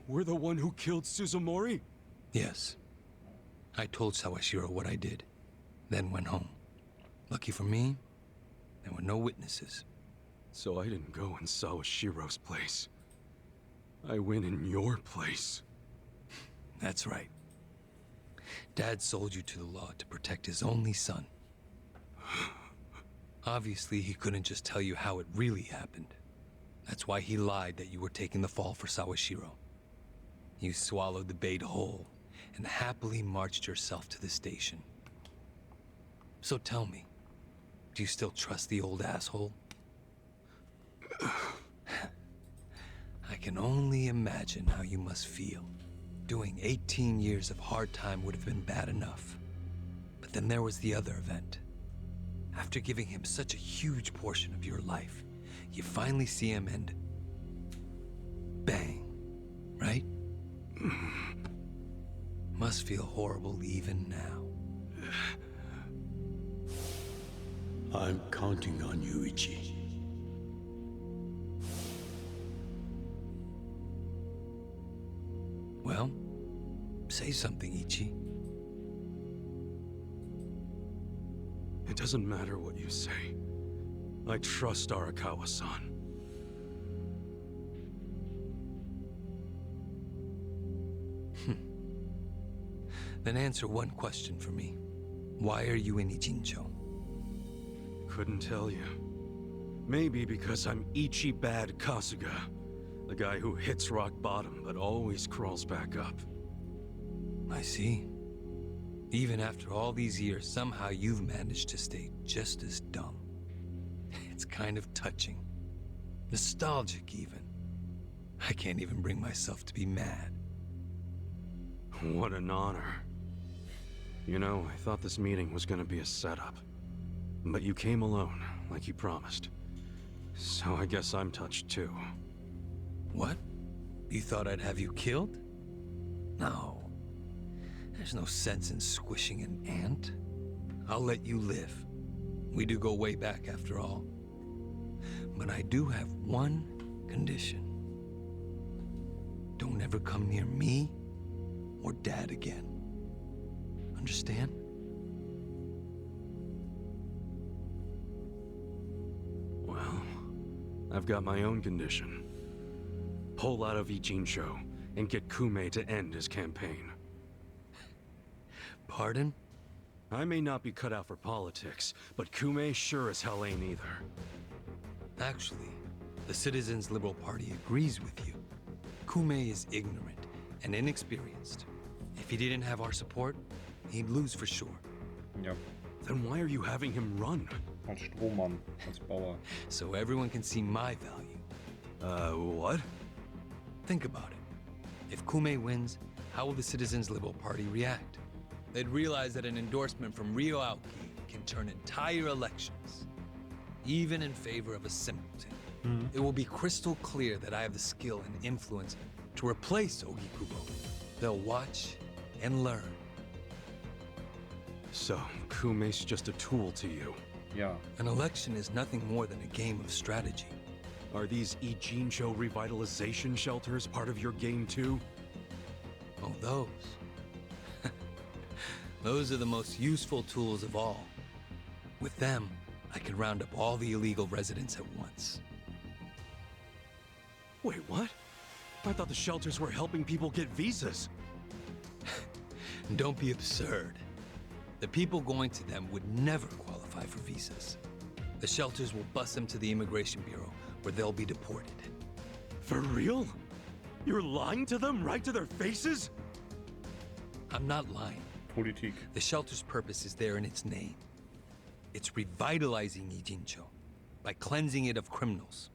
We're the one who killed Suzumori? Yes. I told Sawashiro what I did, then went home. Lucky for me, there were no witnesses. So I didn't go in Sawashiro's place. I went in your place. That's right. Dad sold you to the law to protect his only son. Obviously, he couldn't just tell you how it really happened. That's why he lied that you were taking the fall for Sawashiro. You swallowed the bait whole and happily marched yourself to the station. So tell me, do you still trust the old asshole? I can only imagine how you must feel. Doing 18 years of hard time would have been bad enough. But then there was the other event. After giving him such a huge portion of your life, you finally see him and... bang, right? Must feel horrible even now. I'm counting on you, Ichi. Well, say something, Ichi. It doesn't matter what you say. I trust Arakawa-san. Then answer one question for me. Why are you in Ijincho? Couldn't tell you. Maybe because I'm Ichi Bad Kasuga. The guy who hits rock bottom but always crawls back up. I see. Even after all these years, somehow you've managed to stay just as dumb. It's kind of touching. Nostalgic, even. I can't even bring myself to be mad. What an honor. You know, I thought this meeting was gonna be a setup. But you came alone, like you promised. So I guess I'm touched too. What? You thought I'd have you killed? No. There's no sense in squishing an ant. I'll let you live. We do go way back after all. But I do have one condition. Don't ever come near me or Dad again. Understand? Well, I've got my own condition. Pull out of Ijincho and get Kume to end his campaign. Pardon? I may not be cut out for politics, but Kume sure as hell ain't either. Actually, the Citizens Liberal Party agrees with you. Kume is ignorant and inexperienced. If he didn't have our support, he'd lose for sure. Ja, Then why are you having him run? als Strohmann, als Bauer. So everyone can see my value. What? Think about it. If Kume wins, how will the Citizens Liberal Party react? They'd realize that an endorsement from Ryo Aoki can turn entire elections, even in favor of a simpleton. It will be crystal clear that I have the skill and influence to replace Ogikubo. They'll watch and learn. So, Kume's just a tool to you. Ja, An election is nothing more than a game of strategy. Are these Ijincho revitalization shelters part of your game too? Oh, those. Those are the most useful tools of all. With them, I can round up all the illegal residents at once. Wait, what? I thought the shelters were helping people get visas. Don't be absurd. The people going to them would never qualify for visas. The shelters will bus them to the Immigration Bureau, where they'll be deported. For real? You're lying to them right to their faces? I'm not lying. Politik. The shelter's purpose is there in its name. It's revitalizing Ijincho by cleansing it of criminals.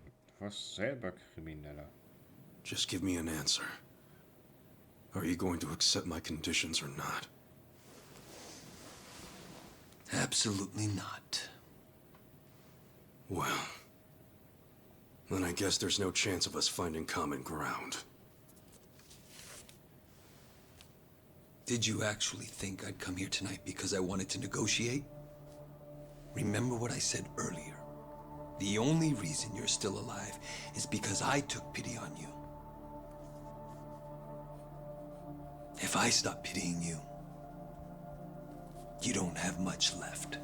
Du warst selber Krimineller. Just give me an answer. Are you going to accept my conditions or not? Absolutely not. Well, then I guess there's no chance of us finding common ground. Did you actually think I'd come here tonight because I wanted to negotiate? Remember what I said earlier. The only reason you're still alive is because I took pity on you. If I stop pitying you, you don't have much left.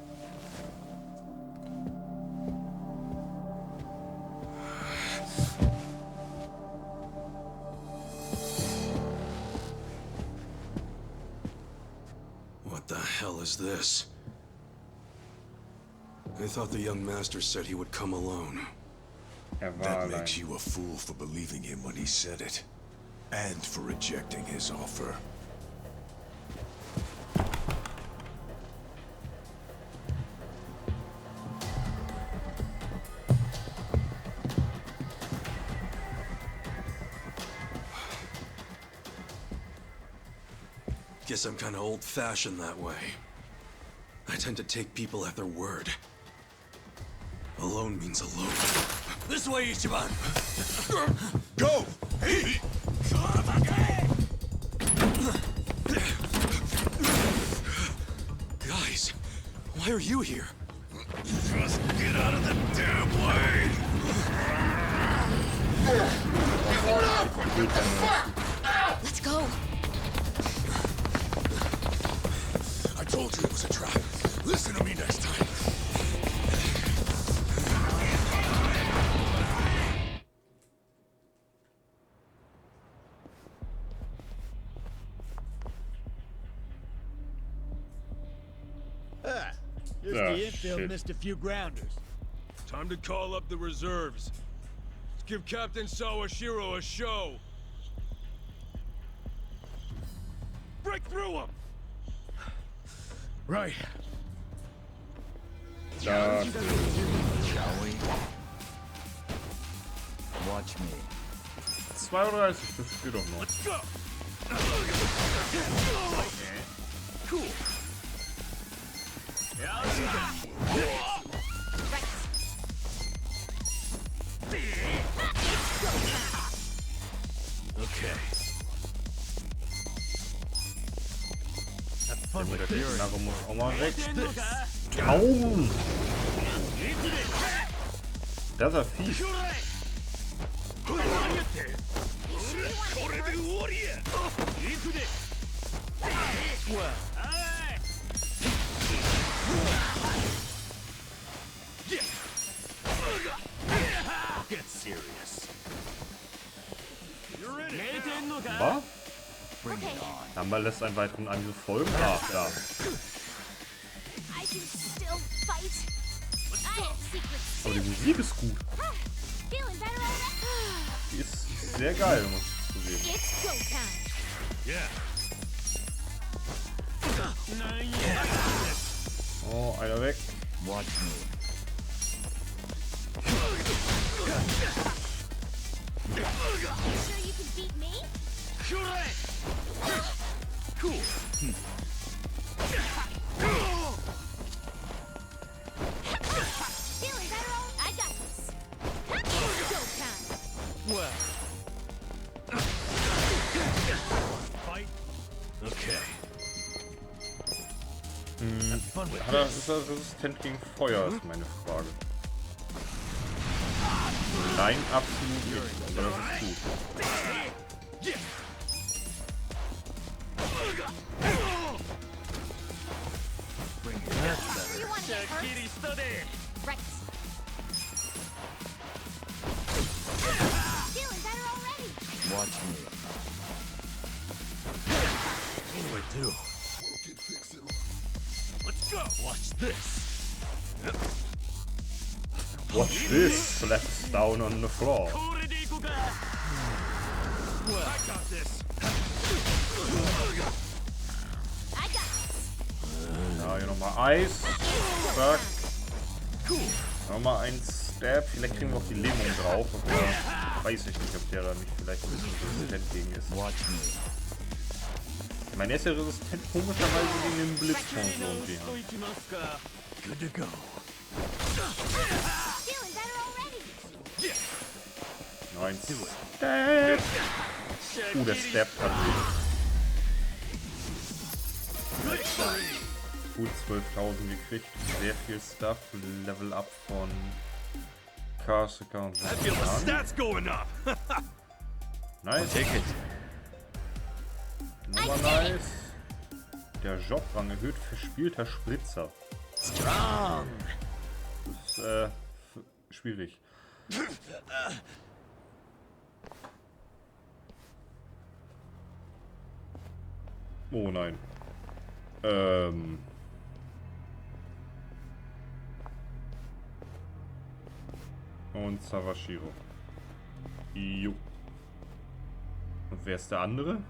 What the hell is this? I thought the young master said he would come alone. Er war That allein. makes you a fool for believing him when he said it. And for rejecting his offer. Guess I'm kinda old-fashioned that way. I tend to take people at their word. Alone means alone. This way, Ichiban! Go! Hey! Guys, why are you here? Just get out of the damn way! Let's go. I told you it was a trap. Listen to me next time. Just Ah, the infield shit. missed a few grounders. Time to call up the reserves. Let's give Captain Sawashiro a show. Break through him! Right. Da. Shall we? Watch me. 32, das geht doch noch. Let's go! Cool. Okay. Have fun Der with this. Knarre muss auch mal weg. Traum! Das ist ja fies. Get serious. Was? Okay, Amber lässt einen weiteren Angriff folgen. Ah, da. I can still fight. I have secrets. Aber die Musik ist gut. Feeling better already? Die ist sehr geil, muss ich zugeben. It's go time. Oh, einer weg. Watch me. You sure you can beat me? Cool. Feeling better already? I got this. It's go time. Well. Fight. Okay. Have fun with Hat er, this. ist er resistent gegen Feuer, ist meine Frage. Nein, absolut nicht. Aber das ist gut. Bring it. That's better. You want to get hurt? Right. Feeling better already? Watch me. What do I do? Let's go! Watch this. Watch this! Slaps down on the floor. I got this! I got this. Ja, hier nochmal Eis. Zack. Nochmal ein Stab. Vielleicht kriegen wir auch die Lähmung drauf. Aber weiß ich nicht, ob der da nicht vielleicht ein bisschen resistent gegen ist. Watch me. Ich meine, er ist ja resistent komischerweise gegen den Blitzpunkt irgendwie. Good to go. Feeling better already? Nein, Stab. Der Stab hat gut 12.000 gekriegt. Sehr viel Stuff. Level Up von Cast Account. I feel the stats going up. Nice. Take it. Nummer nice. Der Jobrang erhöht verspielter Spritzer. Strong. Das ist schwierig. Oh nein. Und Sawashiro. Jo. Und wer ist der andere?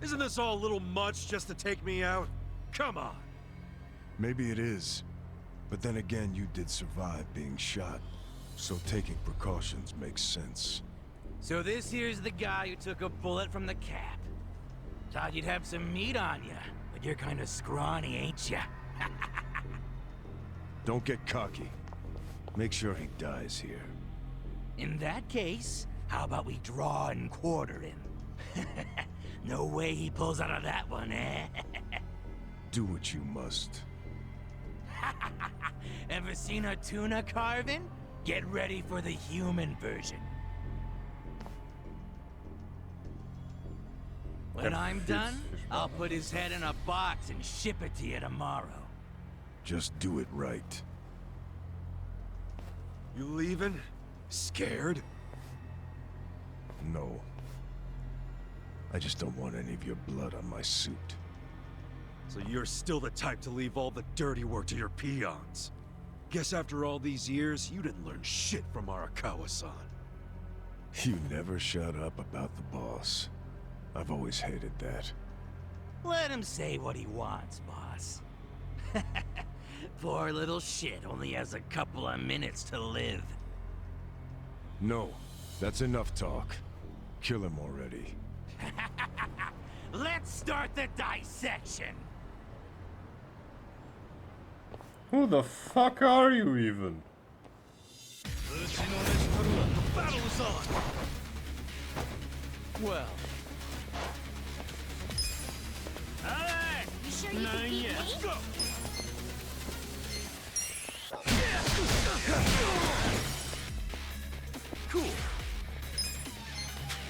Isn't this all a little much just to take me out? Come on. Maybe it is. But then again, you did survive being shot. So taking precautions makes sense. So this here's the guy who took a bullet from the cap. Thought you'd have some meat on you, but you're kind of scrawny, ain't ya? Don't get cocky. Make sure he dies here. In that case, how about we draw and quarter him? No way he pulls out of that one, eh? Do what you must. Ever seen a tuna carving? Get ready for the human version. When I'm done, I'll put his head in a box and ship it to you tomorrow. Just do it right. You leaving? Scared? No. I just don't want any of your blood on my suit. So you're still the type to leave all the dirty work to your peons. Guess after all these years, you didn't learn shit from Arakawa-san. You never shut up about the boss. I've always hated that. Let him say what he wants, boss. Poor little shit only has a couple of minutes to live. No, that's enough talk. Kill him already. Let's start the dissection. Who the fuck are you even? The battle is on! Well. Alright! You sure you can beat me? Go! Cool!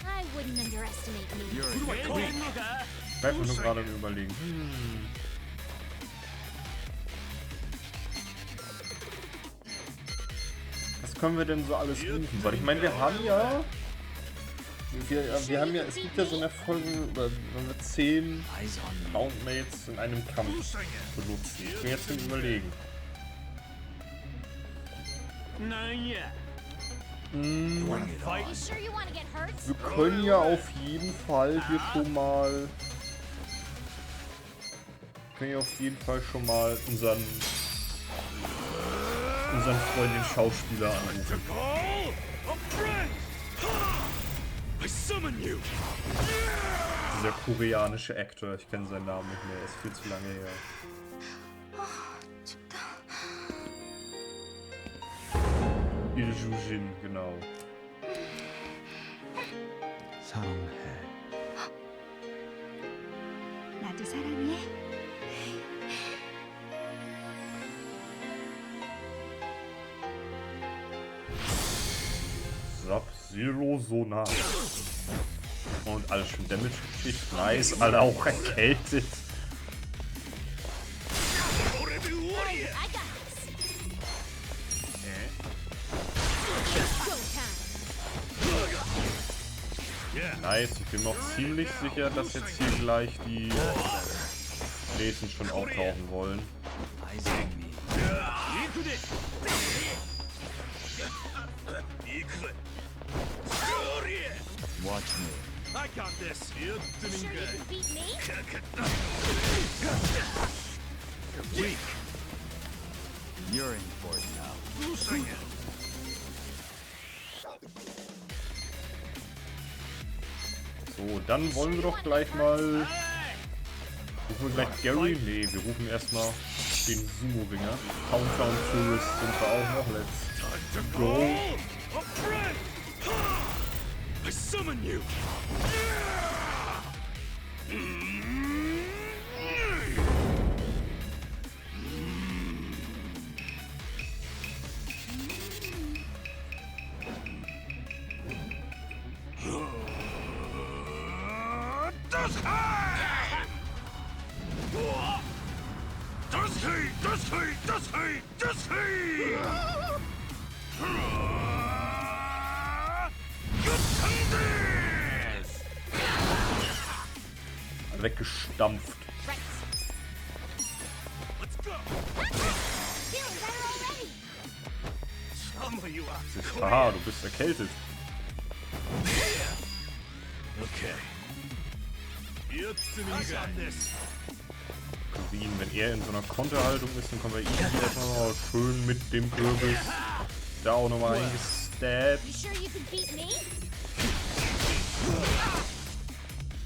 I wouldn't underestimate me. Who do I call? Ich bleib mir nur gerade am Überlegen. Was können wir denn so alles rufen? Weil ich meine, wir haben ja... Wir haben ja... Es gibt ja so eine Folge, oder wenn wir 10 Roundmates in einem Kampf benutzen. Ich bin jetzt am Überlegen. Are you sure you want to get hurt? Wir können ja auf jeden Fall hier schon mal... schon mal unseren Freund, den Schauspieler, anrufen. Dieser koreanische Actor, ich kenne seinen Namen nicht mehr, ist viel zu lange her. Il-Jujin, genau. 나도 사랑해. Sub-Zero Sonar. Und alles schön Damage gekriegt. Nice, alle auch erkältet. I got this. Nice, ich bin mir auch ziemlich sicher, dass jetzt hier gleich die Nächsten schon auftauchen wollen. Watch me. I got this! Sure you can beat me? You're weak. You're in for it now. So, dann wollen wir doch gleich mal... Rufen wir gleich Gary? Nee, wir rufen erstmal den Sumo-Ringer. Pondtown Tourist sind wir auch noch. Let's go. I summon you! Weggestampft. Aha, du bist erkältet. Okay. Ihn, wenn er in so einer Konterhaltung ist, dann können wir ihn erstmal schön mit dem Kürbis da auch nochmal eingestabbt. You sure you can beat me?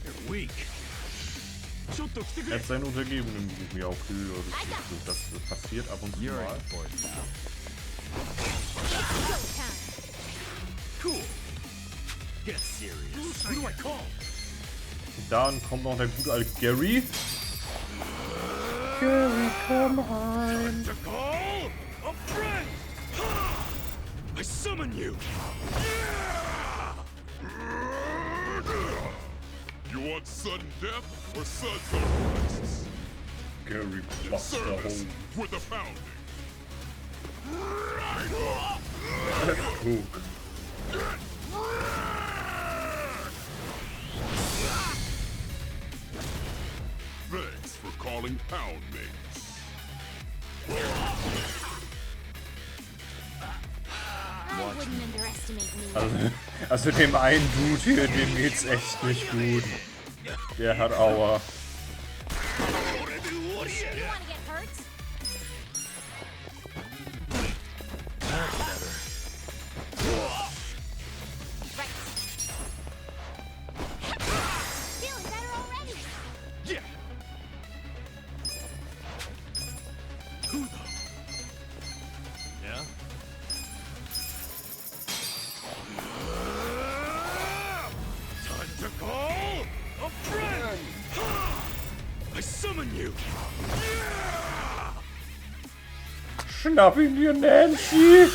You're weak. Er hat seinen Untergebenen irgendwie aufgehört. Das passiert ab und zu You're mal. in for it now. Go time. Cool. Get serious. Who do I call? Dann kommt noch der gute alte Gary. Gary, komm rein. To call a friend. I summon you. You want sudden death or suds on wrists? Gary Buster Service Home. with the founding. Thanks for calling pound mates. I wouldn't underestimate me. Also dem einen Dude hier, dem geht's echt nicht gut. Der hat Aua. You sure you want to get hurt? Right. Feeling better already. Yeah. Who though? Yeah. Time to call a friend. I summon you. Schnapp ihn dir, Nancy!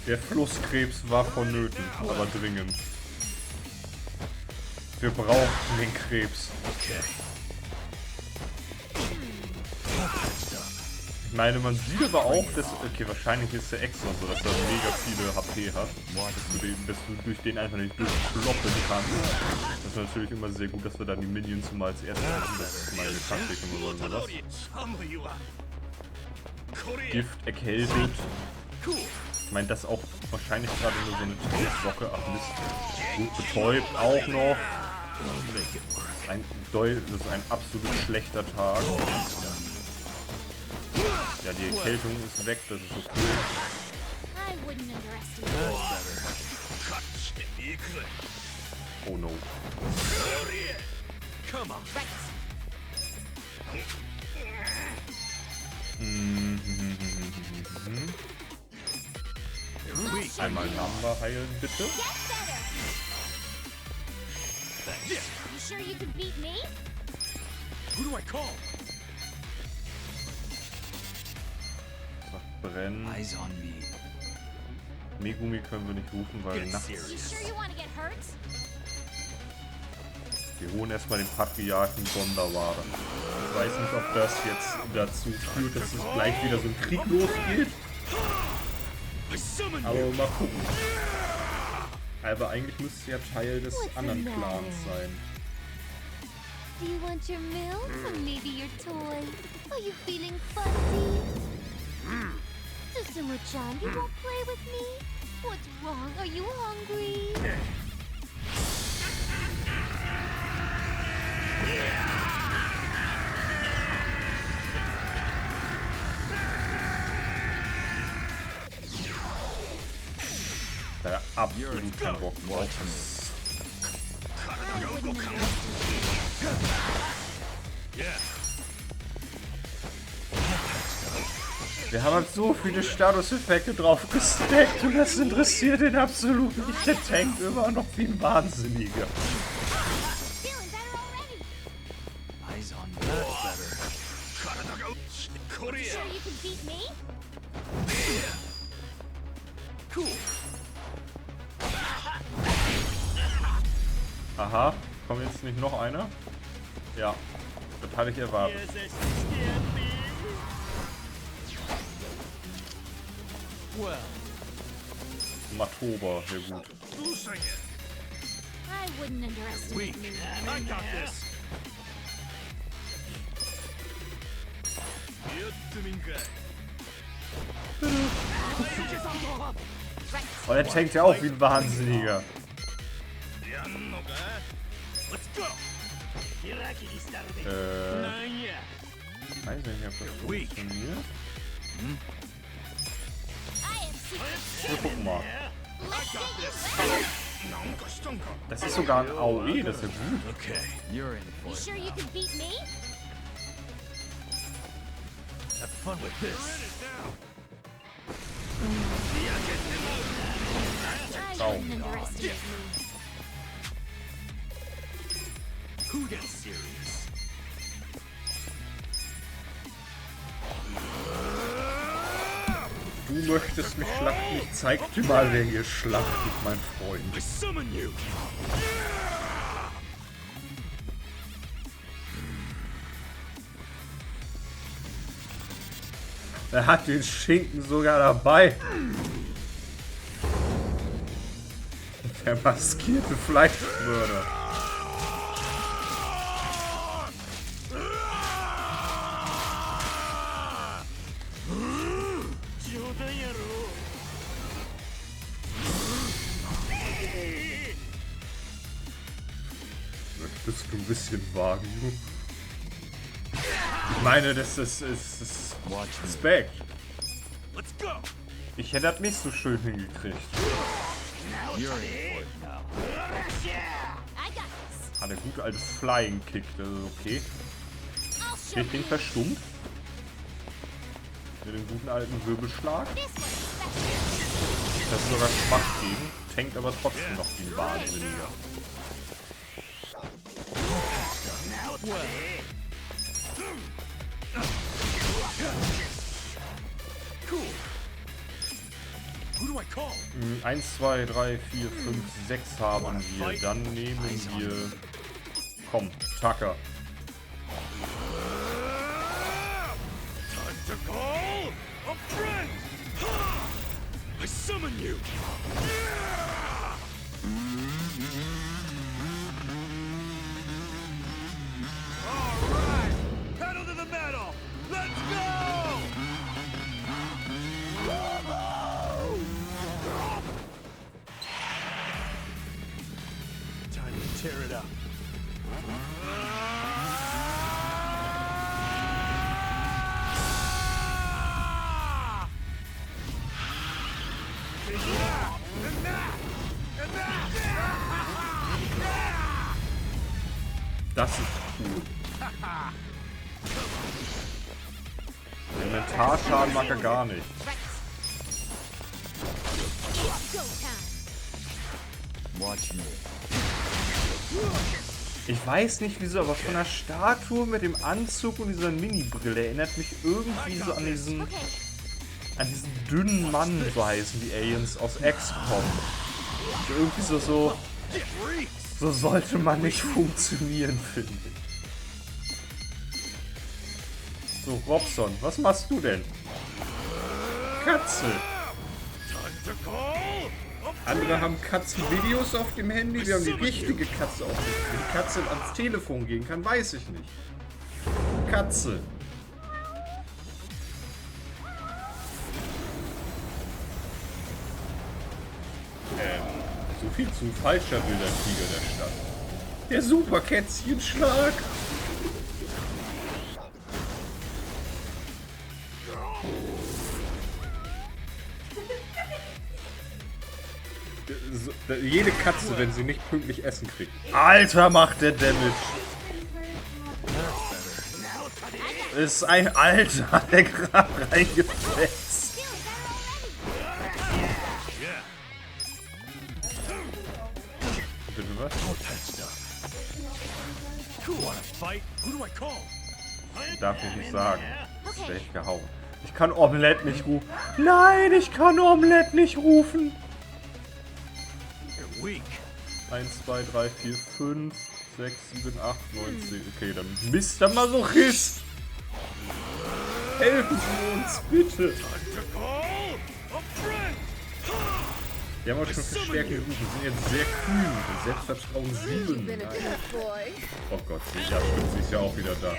Der Flusskrebs war vonnöten, aber dringend. Wir brauchen den Krebs. Ich meine, man sieht aber auch, dass... Okay, wahrscheinlich ist der extra so, dass er mega viele HP hat. Dass du durch den einfach nicht durchkloppen kannst. Das ist natürlich immer sehr gut, dass wir dann die Minions mal als erstes haben. Das ist meine Taktik, wenn wir wollen, was. Gift, erkältet. Ich meine, das auch wahrscheinlich gerade nur so eine Socke. Ach Mist. Gut betäubt auch noch. Das ist ein absolut schlechter Tag. Ja, die Erkältung ist weg, das ist okay. I wouldn't underestimate me. Oh no. Come on. Right. Einmal Number heilen, bitte. Get better. You sure you can beat me? Who do I call? Sagt brennen. Eyes on me. Megumi können wir nicht rufen, weil nachts. You sure you want to get hurt? Wir holen erstmal den Patriarchen Sonderware. Ich weiß nicht, ob das jetzt dazu führt, dass es gleich wieder so ein Krieg losgeht. Aber mal gucken. Aber eigentlich müsste es ja Teil des anderen Clans sein. Do you want your milk or maybe your toy? Are you feeling fuzzy? Susumu-chan, you won't play with me? What's wrong? Are you hungry? absolut keinen Bock drauf. Wir haben halt so viele Statuseffekte drauf gesteckt und das interessiert ihn absolut nicht. Der tankt immer noch wie ein Wahnsinniger. Eyes on that better. Sure you can beat me? Aha, kommt jetzt nicht noch einer? Ja, das hatte ich erwartet. Matoba, sehr gut. I wouldn't underestimate me. I got this. Oh, der tankt ja auch wie ein Wahnsinniger. Weiß nicht, ob das funktioniert. Wir gucken mal. Das ist sogar ein AOE, das ist ja gut. Okay, you're in for You it sure you now. can beat me? Have fun with this. I wouldn't underestimate me. Who gets serious? Du möchtest mich schlachten, ich zeig dir mal, wer hier schlachtet, mein Freund. I summon you. Er hat den Schinken sogar dabei. Der maskierte Fleischmörder. Möchtest du ein bisschen wagen? Ich meine, das ist Respekt. Let's go. Ich hätte das nicht so schön hingekriegt. You're in for it now. I got this. Ah, der gute alte Flying Kick, das ist okay. I'll show Krieg ich den you. verstummt? Mit dem guten alten Wirbelschlag? This one's special. Das ist sogar schwach gegen, tankt aber trotzdem noch wie ein Wahnsinniger. Cool. Who do I call? 1, 2, 3, 4, 5, 6 haben wir. Dann nehmen wir... Komm, Tucker. Time to call a friend. I summon you. All right, pedal to the metal. Let's go. Time to tear it up. Das ist cool. Elementarschaden mag er gar nicht. It's go time. Watch me. Ich weiß nicht wieso, aber von der Statue mit dem Anzug und dieser Mini-Brille erinnert mich irgendwie so an diesen Okay. dünnen Mann, so heißen die Aliens aus XCOM. So irgendwie so sollte man nicht funktionieren, finde ich. So, Robson, was machst du denn? Katze! Andere haben Katzenvideos auf dem Handy, wir haben die richtige Katze auf dem Handy. Wie die Katze ans Telefon gehen kann, weiß ich nicht. Katze. So viel zu falscher wilder Tiger der Stadt. Der Superkätzchenschlag. jede Katze, wenn sie nicht pünktlich Essen kriegt. Alter, macht der Damage. Ist ein Alter, der gerade reingefetzt. Bitte was? Darf ich nicht sagen. Das wäre echt gehauen. Ich kann Omelette nicht rufen. Nein, ich kann Omelette nicht rufen. 1, 2, 3, 4, 5, 6, 7, 8, 9, 10. Okay, dann Mr. Masochist. Helfen Sie uns, bitte. Wir haben auch schon verstärkt gerufen. Wir sind jetzt sehr kühn. Selbstvertrauen 7. Nein. Oh Gott, ja, stimmt, sie ist ja auch wieder da.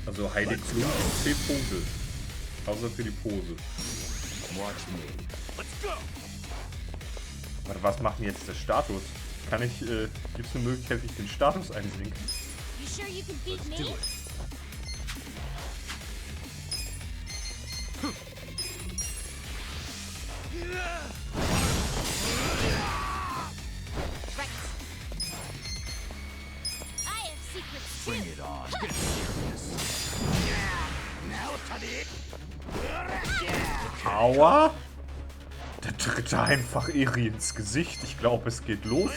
Also Heidi Klum 10 Punkte. Außer für die Pose. Warte, was macht denn jetzt der Status? Kann ich, gibt es eine Möglichkeit, wie ich den Status einsinken? Bring it on. Aua! Der tritt einfach Eri ins Gesicht. Ich glaube, es geht los.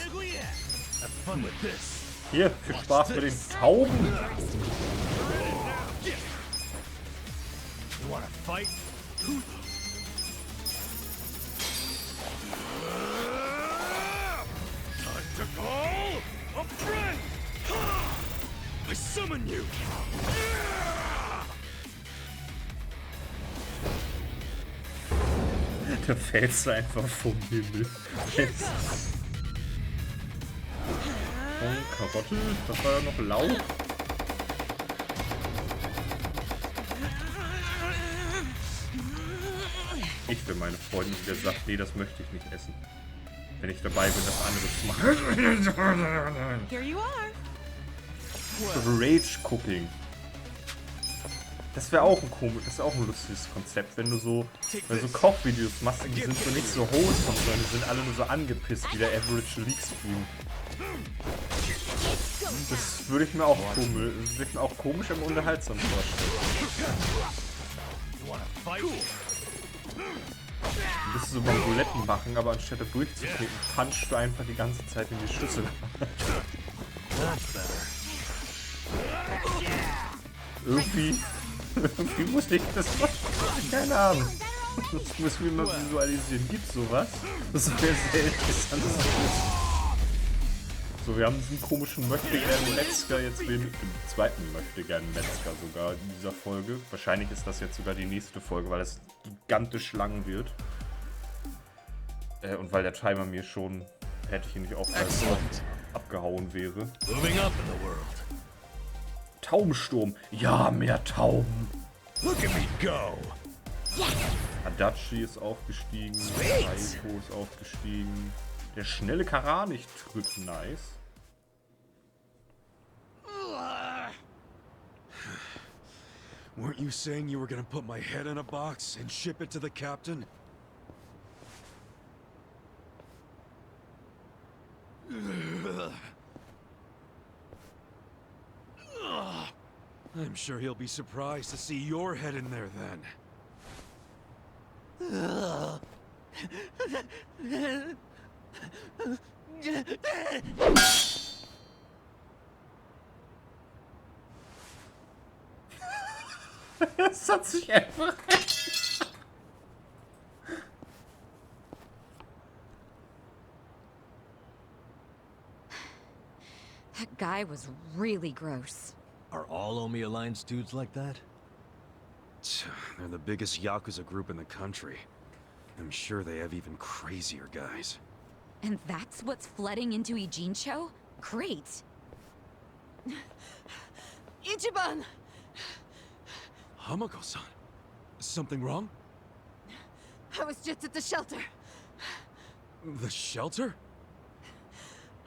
Hier, viel Spaß mit den Tauben. Da fällst du einfach vom Himmel. Und Karotte, das war ja noch laut. Ich bin meine Freundin, die sagt, nee, das möchte ich nicht essen. Wenn ich dabei bin, das anderes machen. Here you are. Rage Cooking. Das wäre auch ein lustiges Konzept, wenn du so Kochvideos machst, die sind so nicht so wholesome, sondern die sind alle nur so angepisst, wie der Average League Stream. Das würde ich mir auch komisch, aber unterhaltsam vorstellen. Du bist so beim Rouletten machen, aber anstatt da durchzutreten, punchst du einfach die ganze Zeit in die Schüssel. Irgendwie musste ich das machen. Keine Ahnung. Das muss mir mal visualisieren. Gibt's sowas? Das wäre sehr interessant. So, wir haben diesen komischen Möchtegern-Metzger jetzt den zweiten Möchtegern-Metzger sogar in dieser Folge. Wahrscheinlich ist das jetzt sogar die nächste Folge, weil es gigantisch lang wird. Und weil der Timer mir schon, hätte ich ihn nicht aufgehalten, abgehauen wäre. Taubensturm. Ja, mehr Tauben. Look at me go. Adachi ist aufgestiegen. Saiko ist aufgestiegen. Der schnelle Kranich tritt nice. Weren't you saying you were gonna put my head in a box and ship it to the captain? I'm sure he'll be surprised to see your head in there then. Das hat sich einfach... That guy was really gross. Are all Omi Alliance dudes like that? They're the biggest Yakuza group in the country. I'm sure they have even crazier guys. And that's what's flooding into Ijincho? Great. Ichiban! Hamako-san, something wrong? I was just at the shelter. The shelter?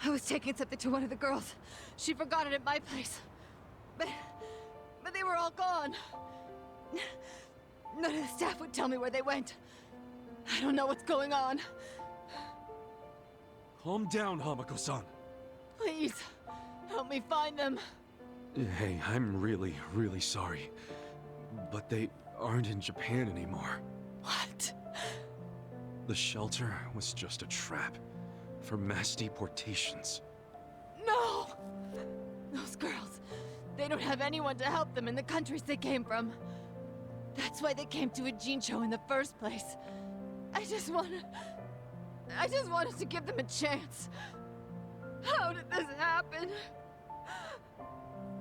I was taking something to one of the girls. She forgot it at my place. But they were all gone. None of the staff would tell me where they went. I don't know what's going on. Calm down, Hamako-san. Please, help me find them. Hey, I'm really, really sorry. But they aren't in Japan anymore. What? The shelter was just a trap for mass deportations. No! Those girls, they don't have anyone to help them in the countries they came from. That's why they came to Ijincho in the first place. I just wanted to give them a chance. How did this happen?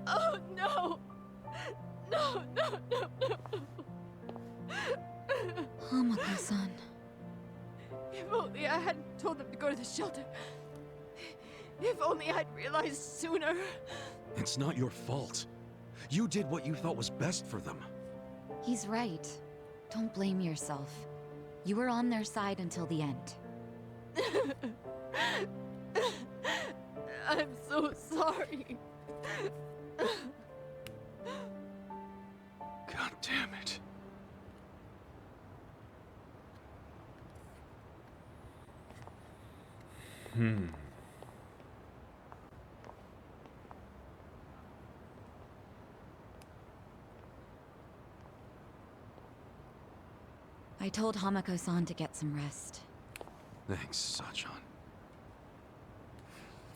Oh no! No, no, no, no! Hamako-san. If only I hadn't told them to go to the shelter. If only I'd realized sooner. It's not your fault. You did what you thought was best for them. He's right. Don't blame yourself. You were on their side until the end. I'm so sorry. God damn it. I told Hamako-san to get some rest. Thanks, Sachan.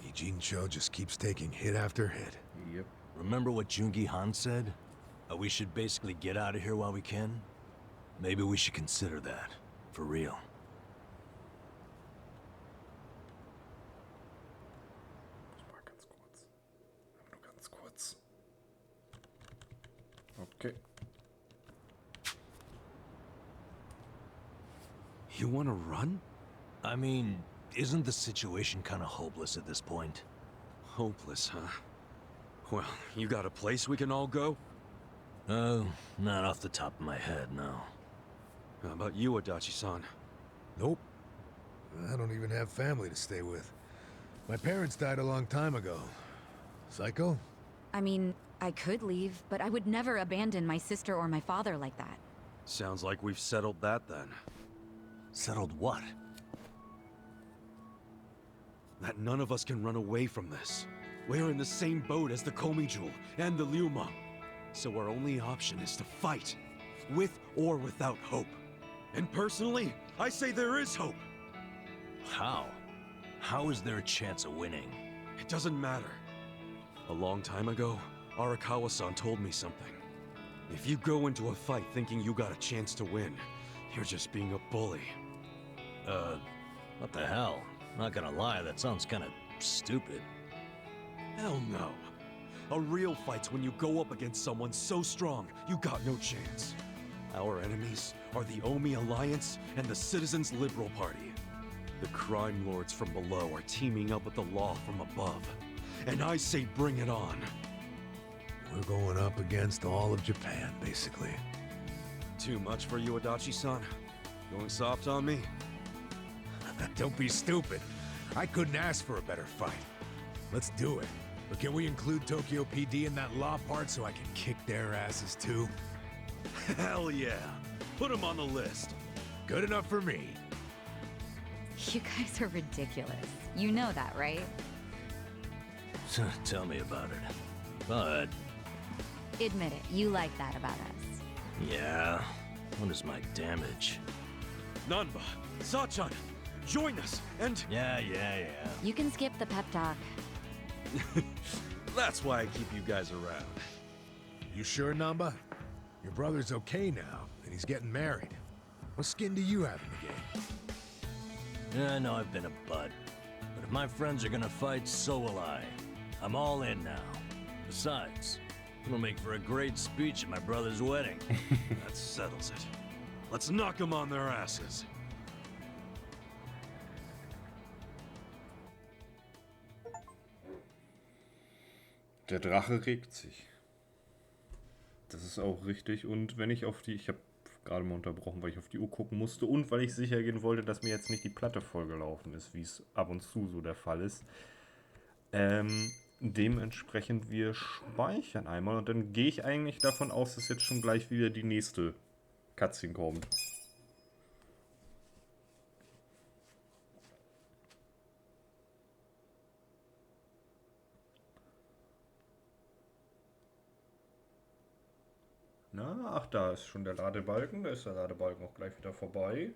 Ijincho just keeps taking hit after hit. Yep. Remember what Jungi Han said? We should basically get out of here while we can? Maybe we should consider that. For real. Mal ganz kurz. Aber nur ganz kurz. Okay. You want to run? I mean, isn't the situation kind of hopeless at this point? Hopeless, huh? Well, you got a place we can all go? Oh, not off the top of my head, no. How about you, Adachi-san? Nope. I don't even have family to stay with. My parents died a long time ago. Psycho? I mean, I could leave, but I would never abandon my sister or my father like that. Sounds like we've settled that then. Settled what? That none of us can run away from this. We're in the same boat as the Komijul and the Ryuma. So our only option is to fight, with or without hope. And personally, I say there is hope. How? How is there a chance of winning? It doesn't matter. A long time ago, Arakawa-san told me something. If you go into a fight thinking you got a chance to win, you're just being a bully. What the hell? Not gonna lie, that sounds kinda stupid. Hell no. A real fight's when you go up against someone so strong, you got no chance. Our enemies are the Omi Alliance and the Citizens Liberal Party. The crime lords from below are teaming up with the law from above. And I say bring it on. We're going up against all of Japan, basically. Too much for you, Adachi-san? Going soft on me? Don't be stupid. I couldn't ask for a better fight. Let's do it. But can we include Tokyo PD in that law part so I can kick their asses too? Hell yeah. Put him on the list. Good enough for me. You guys are ridiculous. You know that, right? Tell me about it. But... Admit it, you like that about us. yeah, what is my damage? Nanba, Sachan, join us, and... Yeah. You can skip the pep talk. That's why I keep you guys around. You sure, Namba? Your brother's okay now, and he's getting married. What skin do you have in the game? Yeah, I know I've been a butt. But if my friends are gonna fight, so will I. I'm all in now. Besides, it'll make for a great speech at my brother's wedding. That settles it. Let's knock them on their asses. Der Drache regt sich. Das ist auch richtig. Und wenn ich auf die... Ich habe gerade mal unterbrochen, weil ich auf die Uhr gucken musste und weil ich sicher gehen wollte, dass mir jetzt nicht die Platte vollgelaufen ist, wie es ab und zu so der Fall ist. Dementsprechend, wir speichern einmal und dann gehe ich eigentlich davon aus, dass jetzt schon gleich wieder die nächste Cutscene kommt. Na, ach, da ist schon der Ladebalken. Da ist der Ladebalken auch gleich wieder vorbei.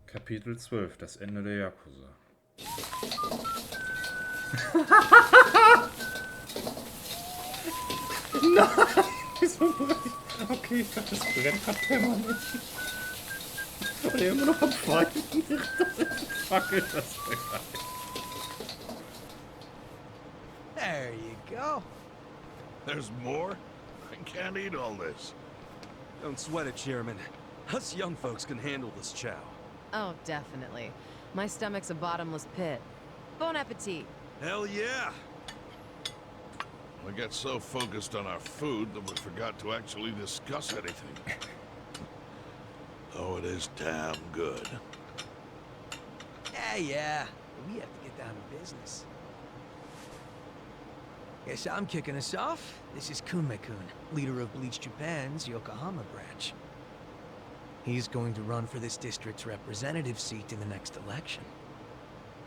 Kapitel 12, das Ende der Yakuza. Nein! Wieso brennt? Okay, ich dachte, das brennt hat permanent. Und er immer noch am Fallen. Fackel, das brennt. There you go. There's more? I can't eat all this. Don't sweat it, Chairman. Us young folks can handle this chow. Oh, definitely. My stomach's a bottomless pit. Bon appetit. Hell yeah! We got so focused on our food that we forgot to actually discuss anything. Oh, it is damn good. Yeah. We have to get down to business. Guess I'm kicking us off. This is Kunme-kun, leader of Bleach Japan's Yokohama branch. He's going to run for this district's representative seat in the next election.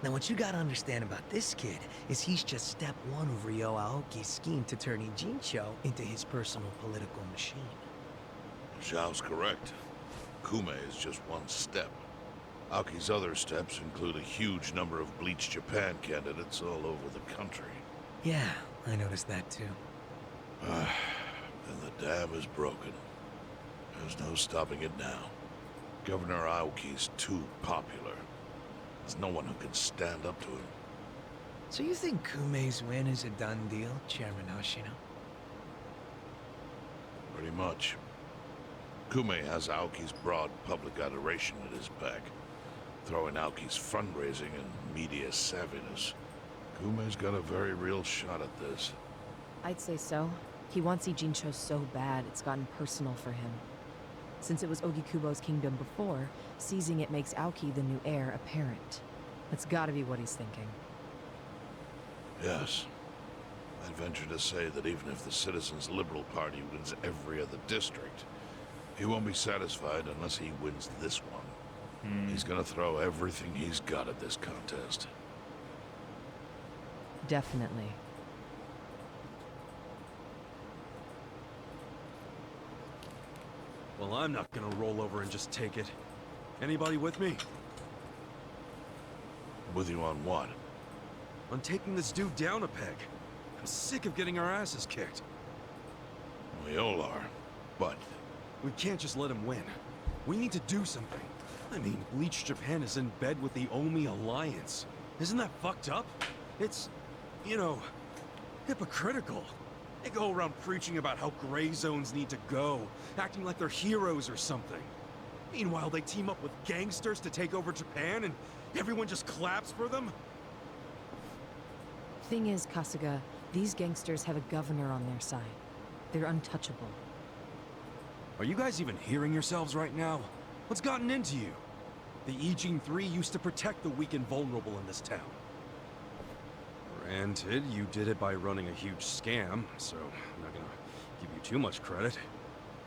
Now, what you gotta understand about this kid is he's just step one of Ryo Aoki's scheme to turn Ijincho into his personal political machine. Zhao's correct. Kume is just one step. Aoki's other steps include a huge number of Bleach Japan candidates all over the country. Yeah, I noticed that too. And the dam is broken. There's no stopping it now. Governor Aoki's too popular. There's no one who can stand up to him. So you think Kume's win is a done deal, Chairman Hoshino? Pretty much. Kume has Aoki's broad public adoration at his back. Throwing Aoki's fundraising and media savviness, Kume's got a very real shot at this. I'd say so. He wants Ijincho so bad, it's gotten personal for him. Since it was Ogikubo's kingdom before, seizing it makes Aoki the new heir apparent. That's gotta be what he's thinking. Yes. I'd venture to say that even if the Citizens' Liberal Party wins every other district, he won't be satisfied unless he wins this one. He's gonna throw everything he's got at this contest. Definitely. Well, I'm not gonna roll over and just take it. Anybody with me? With you on what? On taking this dude down a peg. I'm sick of getting our asses kicked. We all are, but... We can't just let him win. We need to do something. I mean, Bleach Japan is in bed with the Omi Alliance. Isn't that fucked up? It's, you know, hypocritical. They go around preaching about how gray zones need to go, acting like they're heroes or something. Meanwhile, they team up with gangsters to take over Japan, and everyone just claps for them? Thing is, Kasuga, these gangsters have a governor on their side. They're untouchable. Are you guys even hearing yourselves right now? What's gotten into you? The Ijin 3 used to protect the weak and vulnerable in this town. Granted, you did it by running a huge scam, so I'm not gonna give you too much credit.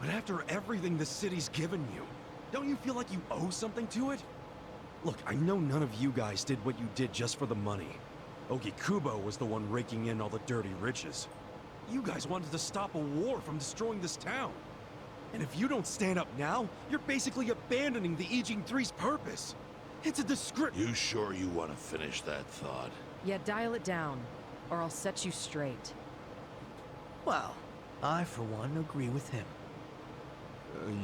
But after everything the city's given you, don't you feel like you owe something to it? Look, I know none of you guys did what you did just for the money. Ogikubo was the one raking in all the dirty riches. You guys wanted to stop a war from destroying this town. And if you don't stand up now, you're basically abandoning the Ijin 3's purpose. It's a disgrace. You sure you want to finish that thought? Yeah, dial it down, or I'll set you straight. Well, I, for one, agree with him.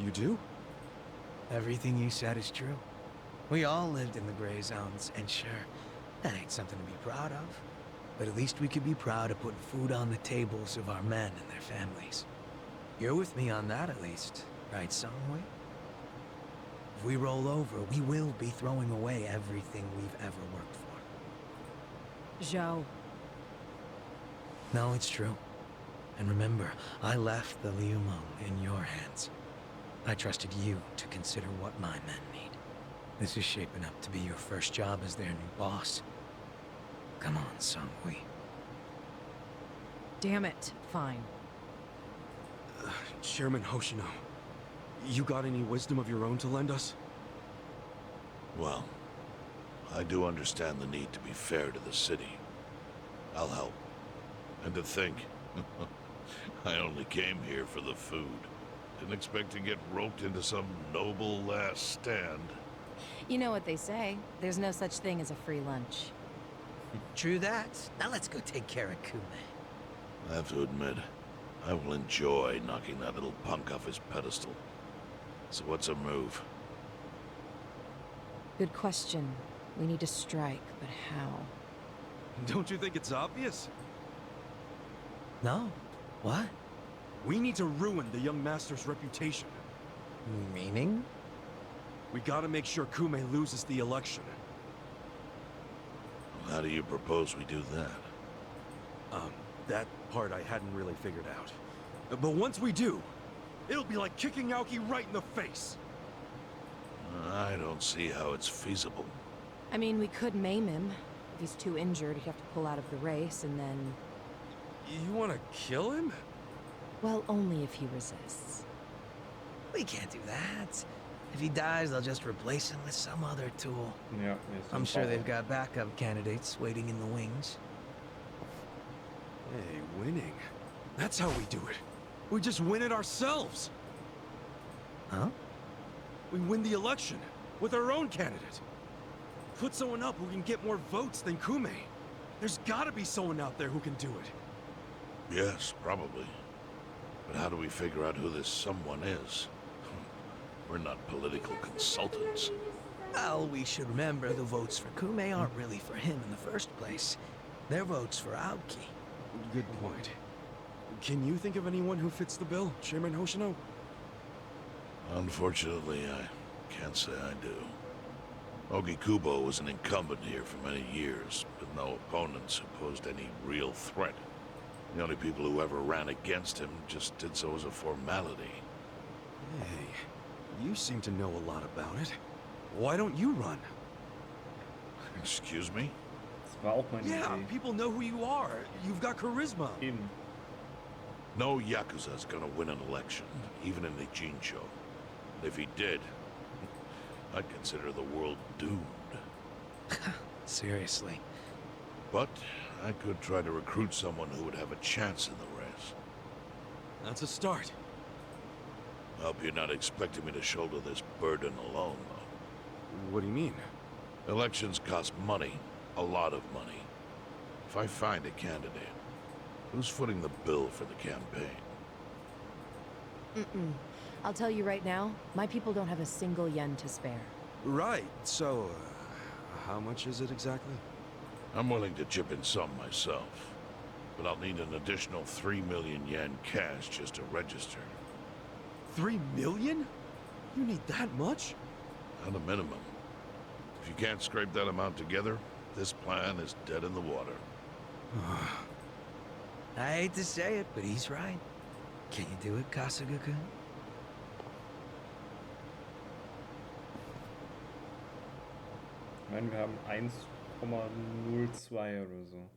You do? Everything you said is true. We all lived in the gray zones, and sure, that ain't something to be proud of. But at least we could be proud of putting food on the tables of our men and their families. You're with me on that, at least, right, Songwei? If we roll over, we will be throwing away everything we've ever worked for. Zhao. No, it's true. And remember, I left the Liumeng in your hands. I trusted you to consider what my men need. This is shaping up to be your first job as their new boss. Come on, Sungwi. Damn it. Fine. Chairman Hoshino, you got any wisdom of your own to lend us? Well, I do understand the need to be fair to the city. I'll help. And to think, I only came here for the food. Didn't expect to get roped into some noble last stand. You know what they say. There's no such thing as a free lunch. True that. Now let's go take care of Kume. I have to admit, I will enjoy knocking that little punk off his pedestal. So what's a move? Good question. We need to strike, but how? Don't you think it's obvious? No. What? We need to ruin the young master's reputation. Meaning? We gotta make sure Kume loses the election. How do you propose we do that? That part I hadn't really figured out. But once we do, it'll be like kicking Aoki right in the face. I don't see how it's feasible. I mean, we could maim him. If he's too injured, he'd have to pull out of the race, and then... You wanna kill him? Well, only if he resists. We can't do that. If he dies, they'll just replace him with some other tool. Ja, I'm sure they've got backup candidates waiting in the wings. Hey, winning. That's how we do it. We just win it ourselves. Huh? We win the election with our own candidate. Put someone up who can get more votes than Kume. There's gotta be someone out there who can do it. Yes, probably. But how do we figure out who this someone is? We're not political consultants. Well, we should remember the votes for Kume aren't really for him in the first place. They're votes for Aoki. Good point. Can you think of anyone who fits the bill, Chairman Hoshino? Unfortunately, I can't say I do. Ogikubo was an incumbent here for many years, with no opponents who posed any real threat. The only people who ever ran against him just did so as a formality. Hey, you seem to know a lot about it. Why don't you run? Excuse me? Das war auch meine Idee. People know who you are. You've got charisma. Eben. No Yakuza's gonna win an election, even in the Jincho. And if he did, I'd consider the world doomed. Seriously. But I could try to recruit someone who would have a chance in the race. That's a start. I hope you're not expecting me to shoulder this burden alone, though. What do you mean? Elections cost money. A lot of money. If I find a candidate, who's footing the bill for the campaign? I'll tell you right now, my people don't have a single yen to spare. Right, so, how much is it exactly? I'm willing to chip in some myself, but I'll need an additional 3 million yen cash just to register. 3 million? You need that much? At a minimum. If you can't scrape that amount together, this plan is dead in the water. I hate to say it, but he's right. Can you do it, Kasuga-kun? Ich meine, wir haben 1,02 oder so.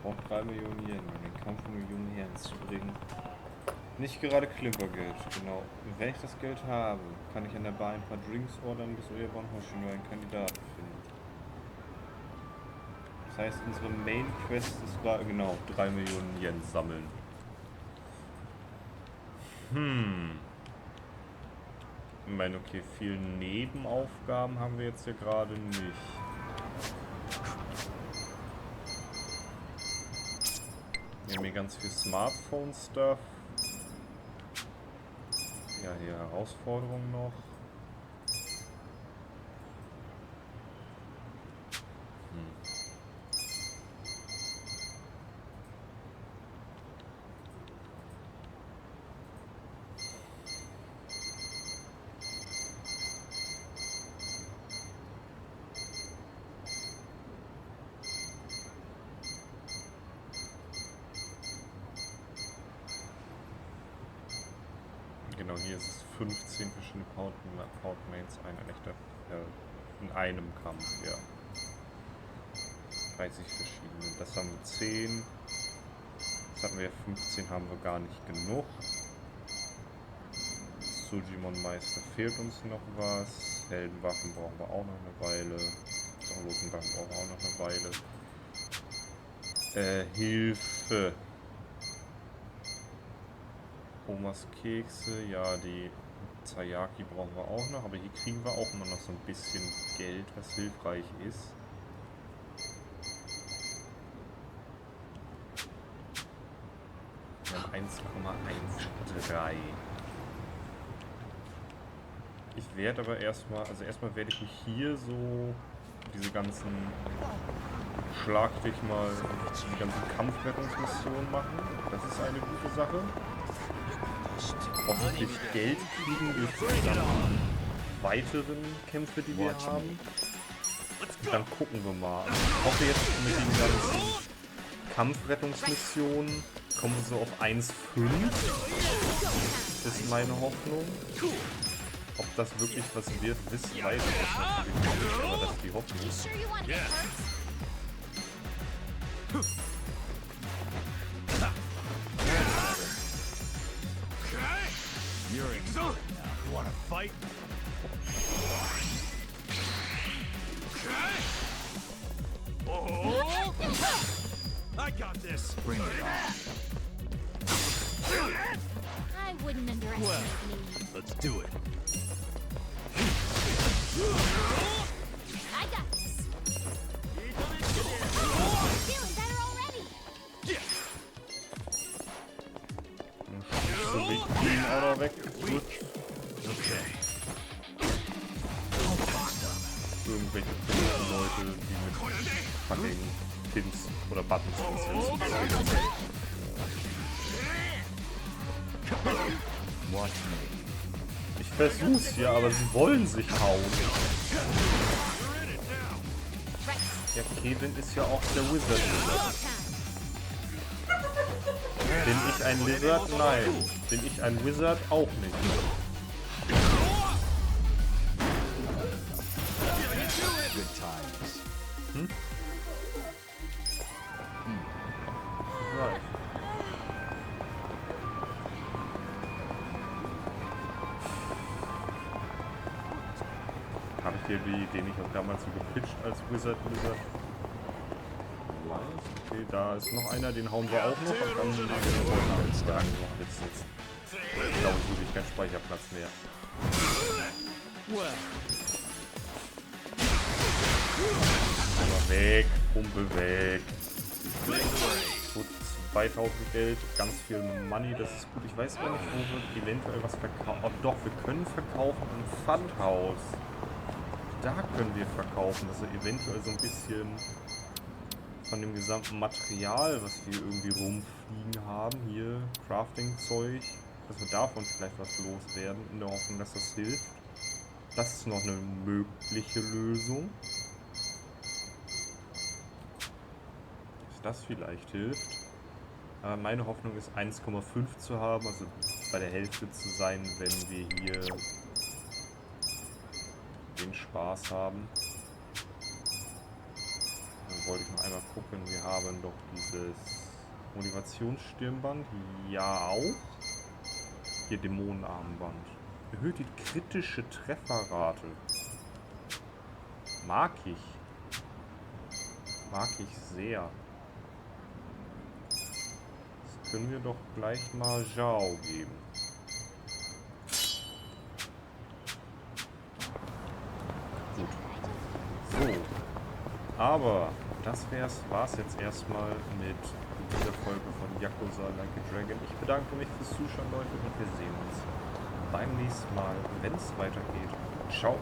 Braucht 3 Millionen Yen, um den Kampf um die jungen Herren zu bringen. Nicht gerade Klimpergeld, genau. Wenn ich das Geld habe, kann ich an der Bar ein paar Drinks ordern, bis Oeban Hoshino einen Kandidaten findet. Das heißt, unsere Main Quest ist genau 3 Millionen Yen sammeln. Ich meine, okay, viele Nebenaufgaben haben wir jetzt hier gerade nicht. Wir haben hier ganz viel Smartphone-Stuff. Ja, hier Herausforderungen noch. Genau, hier ist es 15 verschiedene Poundmates, in einem Kampf, ja. 30 verschiedene. Das haben wir 10. Das hatten wir ja 15, haben wir gar nicht genug. Sujimon-Meister fehlt uns noch was. Heldenwaffen brauchen wir auch noch eine Weile. Rosenwaffen brauchen wir auch noch eine Weile. Hilfe. Omas Kekse, ja, die Zayaki brauchen wir auch noch, aber hier kriegen wir auch immer noch so ein bisschen Geld, was hilfreich ist. Wir haben 1,13. Ich werde aber erstmal werde ich mich hier so diese ganzen Schlag dich mal die ganzen Kampfrettungsmissionen machen. Das ist eine gute Sache. Hoffentlich Geld kriegen durch die weiteren Kämpfe, die wir haben. Dann gucken wir mal. Ich hoffe jetzt mit den ganzen Kampfrettungsmissionen kommen wir so auf 1,5. Ist meine Hoffnung. Ob das wirklich was wird, weiß ich natürlich nicht, aber das ist die Hoffnung. You're in. You wanna fight? Oh! I got this. Bring it on. I wouldn't underestimate me. Let's do it. I got this. Feeling better already. So wie ihn auch noch weg. Gut. Okay. Irgendwelche Leute, die mit fucking Pins oder Buttons aussetzen. Ich versuch's ja, aber sie wollen sich hauen. Ja, Kevin ist ja auch der Wizard. Bin ich ein Lizard? Nein. Bin ich ein Wizard? Auch nicht. Hm? Right. Habe ich dir die Idee nicht auch damals so gepitcht als Wizard? Okay, da ist noch einer, den hauen wir auch noch und dann ich glaube, es wirklich kein Speicherplatz mehr. Aber weg, Pumpe weg. Gut, 2000 Geld, ganz viel Money, das ist gut. Ich weiß gar nicht, wo wir eventuell was verkaufen. Oh, doch, wir können verkaufen im Pfandhaus. Da können wir verkaufen, dass wir eventuell so ein bisschen von dem gesamten Material, was wir irgendwie rumfliegen haben, hier Crafting-Zeug, dass wir davon vielleicht was loswerden, in der Hoffnung, dass das hilft. Das ist noch eine mögliche Lösung. Dass das vielleicht hilft. Aber meine Hoffnung ist 1,5 zu haben, also bei der Hälfte zu sein, wenn wir hier den Spaß haben. Dann wollte ich noch einmal gucken, wir haben doch dieses Motivationsstirnband. Ja, auch. Hier Dämonenarmband. Erhöht die kritische Trefferrate. Mag ich. Mag ich sehr. Das können wir doch gleich mal Zhao geben. Gut. So. Aber das war's jetzt erstmal mit dieser Folge von Yakuza Like a Dragon. Ich bedanke mich fürs Zuschauen, Leute, und wir sehen uns beim nächsten Mal, wenn es weitergeht. Ciao.